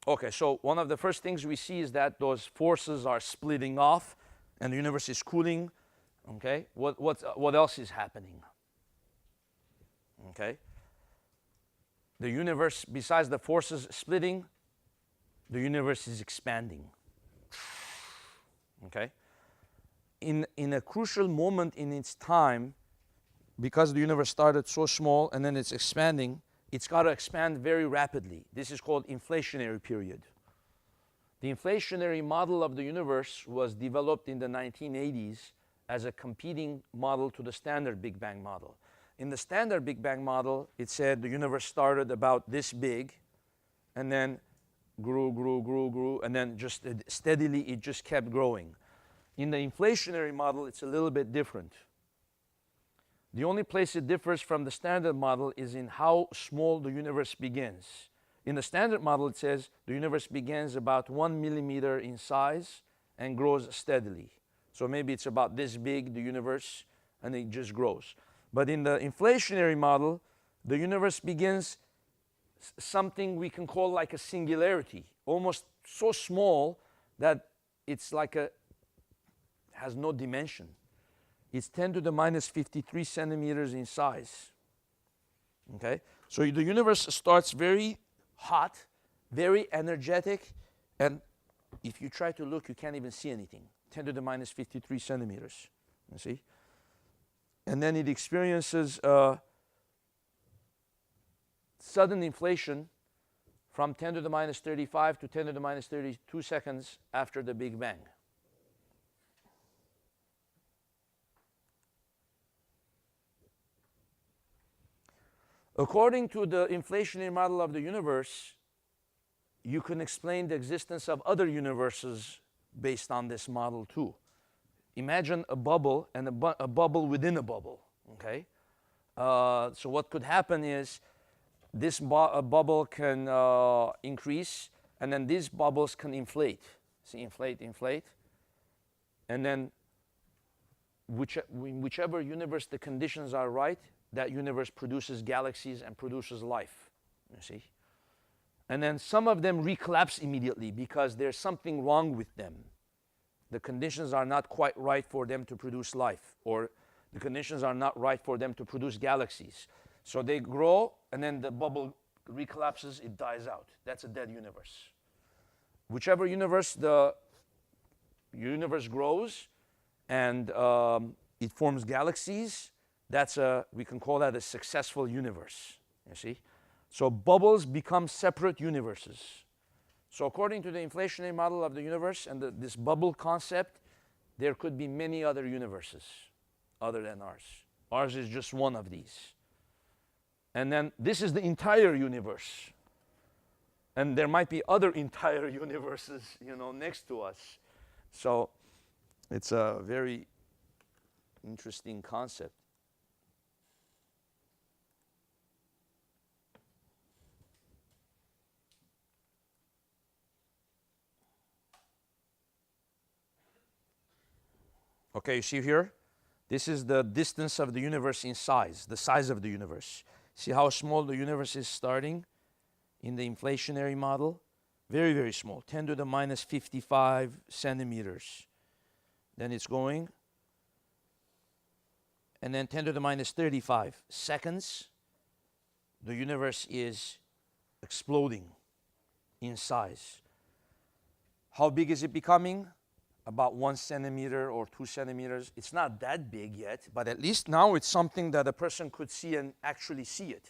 Okay, so one of the first things we see is that those forces are splitting off and the universe is cooling. Okay, what else is happening? Okay, the universe, besides the forces splitting, the universe is expanding. Okay, in a crucial moment in its time, because the universe started so small and then it's expanding, it's got to expand very rapidly. This is called inflationary period. The inflationary model of the universe was developed in the 1980s as a competing model to the standard Big Bang model. In the standard Big Bang model, it said the universe started about this big and then grew, and then just steadily it just kept growing. In the inflationary model, it's a little bit different. The only place it differs from the standard model is in how small the universe begins. In the standard model, it says the universe begins about 1 millimeter in size and grows steadily. So maybe it's about this big, the universe, and it just grows. But in the inflationary model, the universe begins something we can call like a singularity, almost so small that it's like has no dimension. It's 10 to the minus 53 centimeters in size. Okay? So the universe starts very hot, very energetic, and if you try to look, you can't even see anything. 10 to the minus 53 centimeters. You see? And then it experiences sudden inflation from 10 to the minus 35 to 10 to the minus 32 seconds after the Big Bang. According to the inflationary model of the universe, you can explain the existence of other universes based on this model too. Imagine a bubble and a bubble within a bubble. Okay? So what could happen is this bubble can increase, and then these bubbles can inflate. See, inflate. And then in whichever universe the conditions are right, that universe produces galaxies and produces life, you see. And then some of them recollapse immediately because there's something wrong with them. The conditions are not quite right for them to produce life, or the conditions are not right for them to produce galaxies. So they grow, and then the bubble recollapses, it dies out. That's a dead universe. Whichever universe the universe grows and it forms galaxies, we can call that a successful universe, you see. So bubbles become separate universes. So according to the inflationary model of the universe and this bubble concept, there could be many other universes other than ours. Ours is just one of these. And then this is the entire universe. And there might be other entire universes, next to us. So it's a very interesting concept. Okay, you see here? This is the distance of the universe in size, the size of the universe. See how small the universe is starting in the inflationary model? Very, very small, 10 to the minus 55 centimeters. Then it's going. And then 10 to the minus 35 seconds, the universe is exploding in size. How big is it becoming? About 1 centimeter or 2 centimeters. It's not that big yet, but at least now it's something that a person could see and actually see it.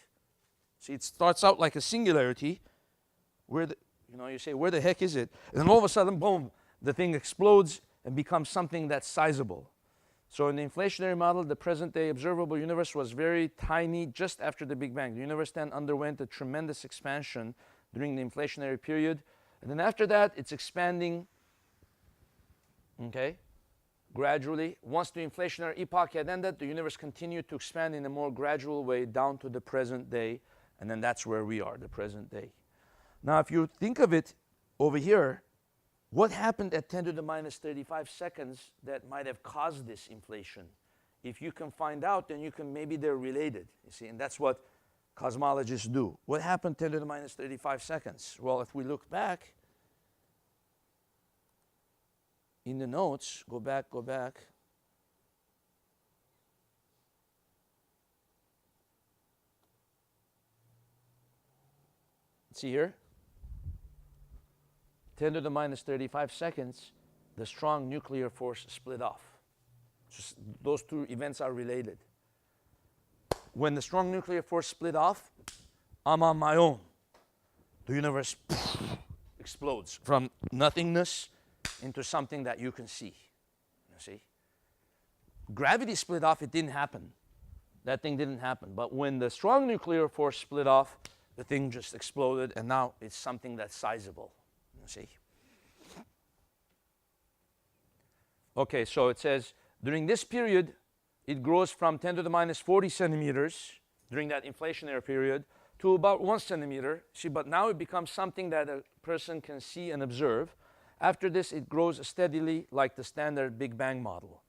See, it starts out like a singularity, where you say, where the heck is it? And then all of a sudden, boom, the thing explodes and becomes something that's sizable. So in the inflationary model, the present-day observable universe was very tiny just after the Big Bang. The universe then underwent a tremendous expansion during the inflationary period. And then after that, it's expanding, okay, gradually. Once the inflationary epoch had ended, the universe continued to expand in a more gradual way down to the present day. And then that's where we are, the present day. Now, if you think of it over here, what happened at 10 to the minus 35 seconds that might have caused this inflation? If you can find out, then maybe they're related, you see. And that's what cosmologists do. What happened 10 to the minus 35 seconds? Well, if we look back in the notes, go back. See here? 10 to the minus 35 seconds, the strong nuclear force split off. Just those two events are related. When the strong nuclear force split off, I'm on my own. The universe explodes from nothingness into something that you can see. You see? Gravity split off, it didn't happen. That thing didn't happen. But when the strong nuclear force split off, the thing just exploded, and now it's something that's sizable. You see? Okay, so it says, during this period, it grows from 10 to the minus 40 centimeters during that inflationary period to about 1 centimeter. See, but now it becomes something that a person can see and observe. After this, it grows steadily like the standard Big Bang model.